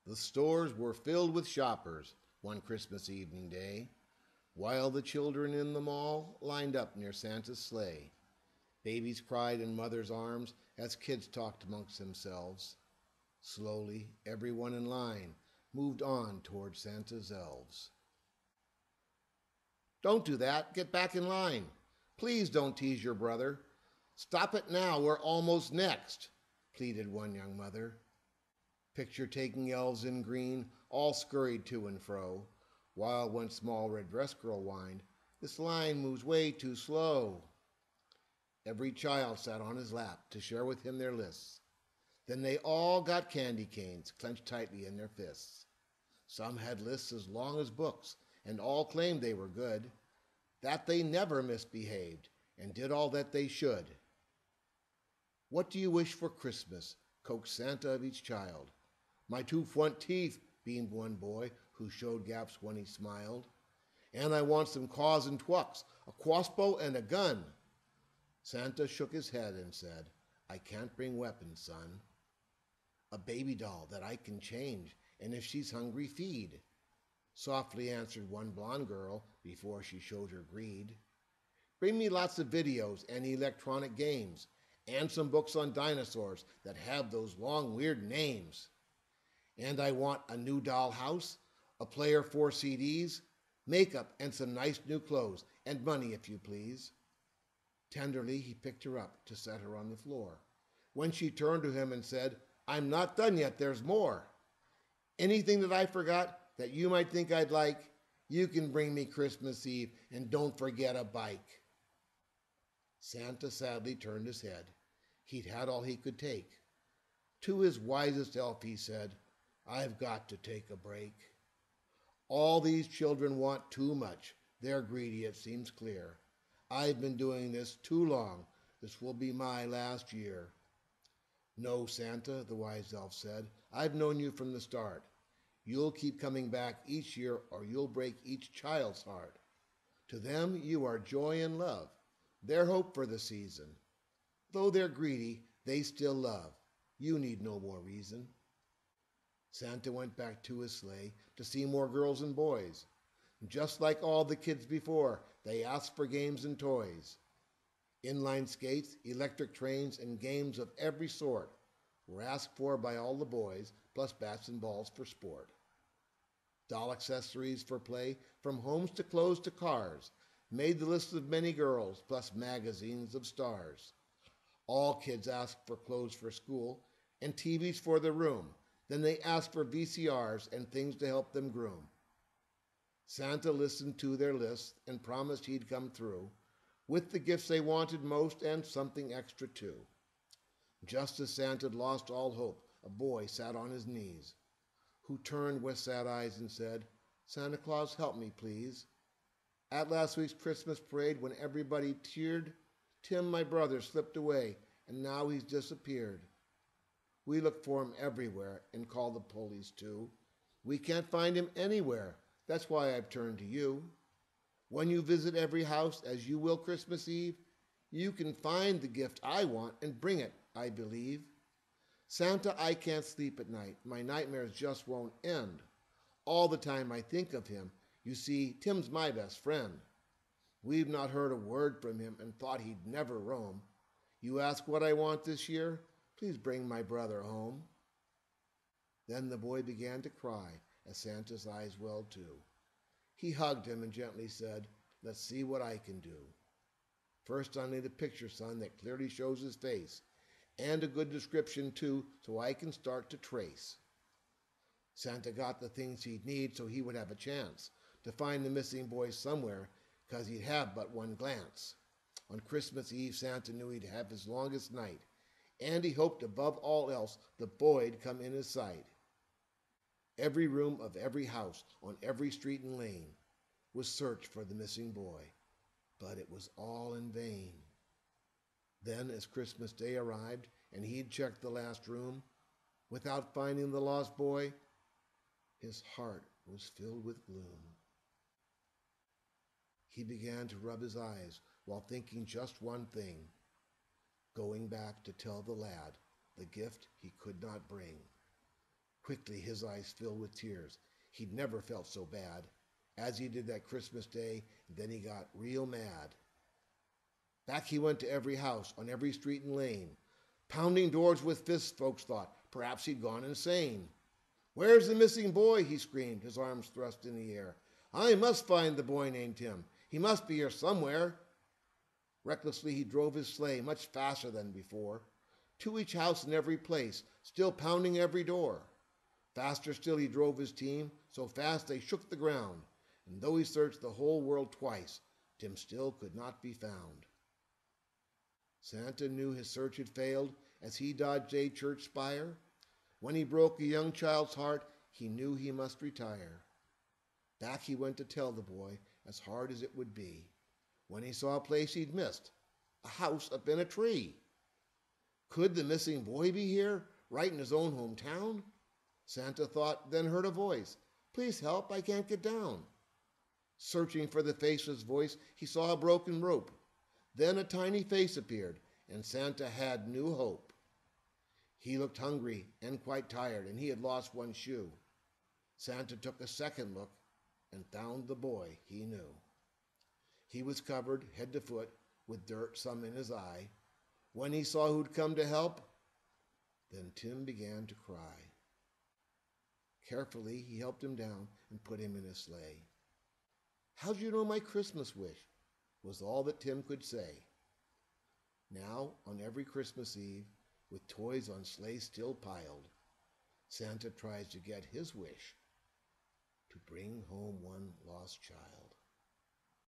The stores were filled with shoppers one Christmas evening day, while the children in the mall lined up near Santa's sleigh. Babies cried in mothers' arms as kids talked amongst themselves. Slowly, everyone in line moved on toward Santa's elves. Don't do that. Get back in line. Please don't tease your brother. Stop it now. We're almost next, pleaded one young mother. Picture taking elves in green all scurried to and fro, while one small red dress girl whined, "This line moves way too slow." Every child sat on his lap to share with him their lists. Then they all got candy canes clenched tightly in their fists. Some had lists as long as books, and all claimed they were good, that they never misbehaved, and did all that they should. "What do you wish for Christmas?" coaxed Santa of each child. "My two front teeth," beamed one boy, who showed gaps when he smiled. "And I want some caws and twucks, a crossbow and a gun." Santa shook his head and said, "I can't bring weapons, son." "A baby doll that I can change, and if she's hungry, feed," softly answered one blonde girl before she showed her greed. "Bring me lots of videos and electronic games, and some books on dinosaurs that have those long, weird names. And I want a new doll house, a player for CDs, makeup and some nice new clothes, and money if you please." Tenderly he picked her up to set her on the floor, when she turned to him and said, "I'm not done yet, there's more. Anything that I forgot that you might think I'd like, you can bring me Christmas Eve, and don't forget a bike." Santa sadly turned his head. He'd had all he could take. To his wisest elf he said, "I've got to take a break. All these children want too much. They're greedy, it seems clear. I've been doing this too long. This will be my last year." "No, Santa," the wise elf said. "I've known you from the start. You'll keep coming back each year, or you'll break each child's heart. To them you are joy and love, their hope for the season. Though they're greedy, they still love. You need no more reason." Santa went back to his sleigh to see more girls and boys. Just like all the kids before, they asked for games and toys. Inline skates, electric trains, and games of every sort were asked for by all the boys, plus bats and balls for sport. Doll accessories for play, from homes to clothes to cars, made the list of many girls, plus magazines of stars. All kids asked for clothes for school and TVs for their room. Then they asked for VCRs and things to help them groom. Santa listened to their list and promised he'd come through with the gifts they wanted most and something extra too. Just as Santa had lost all hope, a boy sat on his knees, who turned with sad eyes and said, "Santa Claus, help me, please. At last week's Christmas parade, when everybody cheered, Tim, my brother, slipped away, and now he's disappeared. We look for him everywhere and call the police too. We can't find him anywhere. That's why I've turned to you. When you visit every house, as you will Christmas Eve, you can find the gift I want and bring it, I believe. Santa, I can't sleep at night. My nightmares just won't end. All the time I think of him. You see, Tim's my best friend. We've not heard a word from him and thought he'd never roam. You ask what I want this year? Please bring my brother home." Then the boy began to cry as Santa's eyes welled too. He hugged him and gently said, "Let's see what I can do. First I need a picture, son, that clearly shows his face, and a good description too, so I can start to trace." Santa got the things he'd need so he would have a chance to find the missing boy somewhere, 'cause he'd have but one glance. On Christmas Eve, Santa knew he'd have his longest night, and he hoped above all else the boy'd come in his sight. Every room of every house, on every street and lane, was searched for the missing boy, but it was all in vain. Then, as Christmas Day arrived, and he'd checked the last room, without finding the lost boy, his heart was filled with gloom. He began to rub his eyes while thinking just one thing, going back to tell the lad the gift he could not bring. Quickly his eyes filled with tears. He'd never felt so bad as he did that Christmas day, and then he got real mad. Back he went to every house, on every street and lane, pounding doors with fists. Folks thought perhaps he'd gone insane. "Where's the missing boy?" he screamed, his arms thrust in the air. "I must find the boy named Tim. He must be here somewhere." Recklessly he drove his sleigh much faster than before, to each house and every place, still pounding every door. Faster still he drove his team, so fast they shook the ground, and though he searched the whole world twice, Tim still could not be found. Santa knew his search had failed as he dodged a church spire. When he broke a young child's heart, he knew he must retire. Back he went to tell the boy, as hard as it would be, when he saw a place he'd missed, a house up in a tree. Could the missing boy be here, right in his own hometown? Santa thought, then heard a voice. "Please help, I can't get down." Searching for the faceless voice, he saw a broken rope. Then a tiny face appeared, and Santa had new hope. He looked hungry and quite tired, and he had lost one shoe. Santa took a second look and found the boy he knew. He was covered, head to foot, with dirt, some in his eye. When he saw who'd come to help, then Tim began to cry. Carefully, he helped him down and put him in his sleigh. "How'd you know my Christmas wish?" was all that Tim could say. Now, on every Christmas Eve, with toys on sleighs still piled, Santa tries to get his wish to bring home one lost child.